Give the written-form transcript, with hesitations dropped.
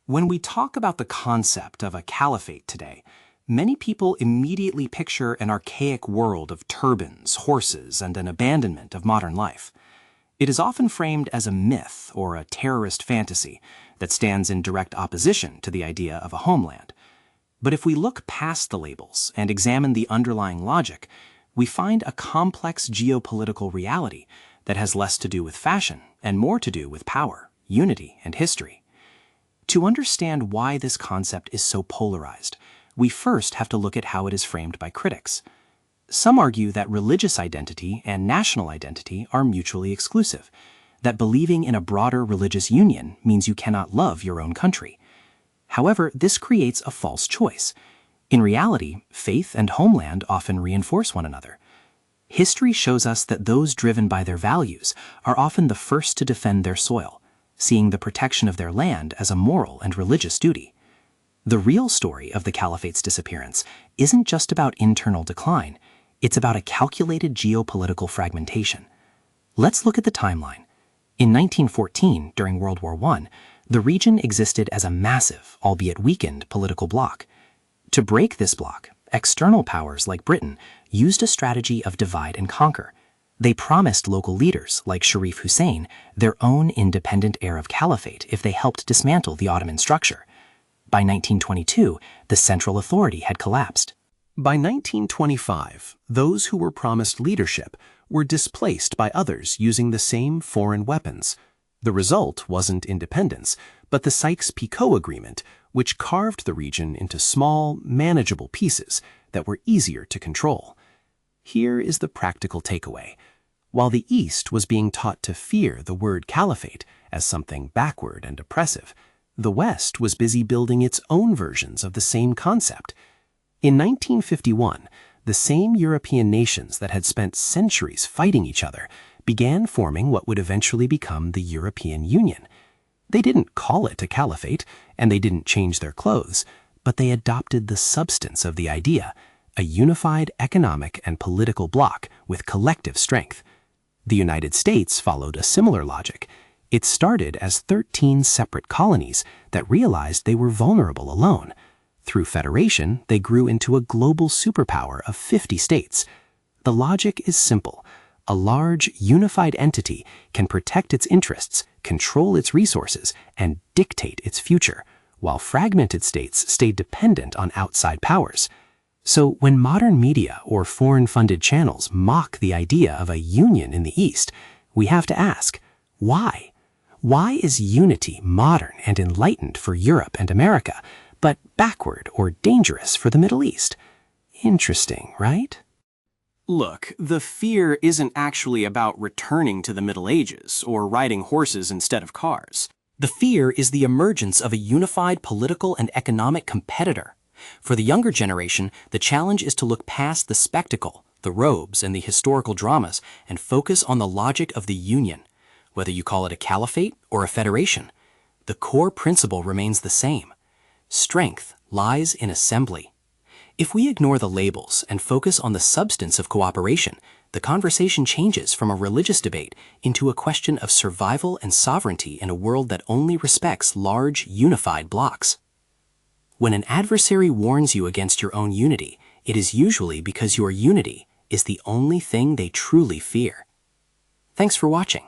When we talk about the concept of a caliphate today, many people immediately picture an archaic world of turbans, horses, and an abandonment of modern life. It is often framed as a myth or a terrorist fantasy that stands in direct opposition to the idea of a homeland. But if we look past the labels and examine the underlying logic, we find a complex geopolitical reality that has less to do with fashion and more to do with power, unity, and history. To understand why this concept is so polarized, we first have to look at how it is framed by critics. Some argue that religious identity and national identity are mutually exclusive, that believing in a broader religious union means you cannot love your own country. However, this creates a false choice. In reality, faith and homeland often reinforce one another. History shows us that those driven by their values are often the first to defend their soil, seeing the protection of their land as a moral and religious duty. The real story of the caliphate's disappearance isn't just about internal decline, it's about a calculated geopolitical fragmentation. Let's look at the timeline. In 1914, during World War I, the region existed as a massive, albeit weakened, political bloc. To break this bloc, external powers like Britain used a strategy of divide and conquer. They promised local leaders, like Sharif Hussein, their own independent heir of caliphate if they helped dismantle the Ottoman structure. By 1922, the central authority had collapsed. By 1925, those who were promised leadership were displaced by others using the same foreign weapons. The result wasn't independence, but the Sykes-Picot Agreement, which carved the region into small, manageable pieces that were easier to control. Here is the practical takeaway. While the East was being taught to fear the word caliphate as something backward and oppressive, the West was busy building its own versions of the same concept. In 1951, the same European nations that had spent centuries fighting each other began forming what would eventually become the European Union. They didn't call it a caliphate, and they didn't change their clothes, but they adopted the substance of the idea, a unified economic and political bloc with collective strength. The United States followed a similar logic. It started as 13 separate colonies that realized they were vulnerable alone. Through federation, they grew into a global superpower of 50 states. The logic is simple. A large, unified entity can protect its interests, control its resources, and dictate its future, while fragmented states stay dependent on outside powers. So when modern media or foreign-funded channels mock the idea of a union in the East, we have to ask, why? Why is unity modern and enlightened for Europe and America, but backward or dangerous for the Middle East? Interesting, right? Look, the fear isn't actually about returning to the Middle Ages or riding horses instead of cars. The fear is the emergence of a unified political and economic competitor. For the younger generation, the challenge is to look past the spectacle, the robes, and the historical dramas and focus on the logic of the union. Whether you call it a caliphate or a federation, the core principle remains the same. Strength lies in assembly. If we ignore the labels and focus on the substance of cooperation, the conversation changes from a religious debate into a question of survival and sovereignty in a world that only respects large, unified blocs. When an adversary warns you against your own unity, it is usually because your unity is the only thing they truly fear. Thanks for watching.